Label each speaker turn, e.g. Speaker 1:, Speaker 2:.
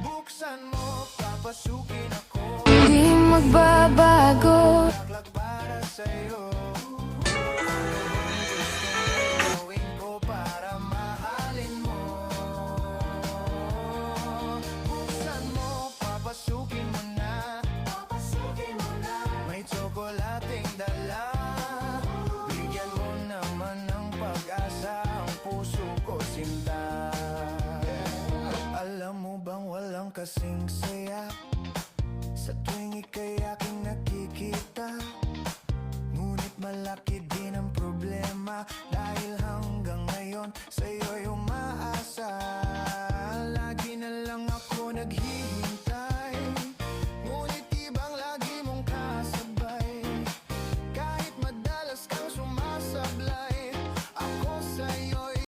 Speaker 1: Buksan mo, papasukin ako.
Speaker 2: Hindi magbabago.
Speaker 1: Bulaklak para sa'yo. Gawin ko para mahalin mo. Buksan mo, papasukin mo na. May tsokolating dala. Bigyan mo naman ng pag-asa ang puso ko, sinta. Alam mo bang walang kasing saya sa tuwing ika'y aking nakikita? Ngunit malaki din ang problema dahil hanggang ngayon sa'yo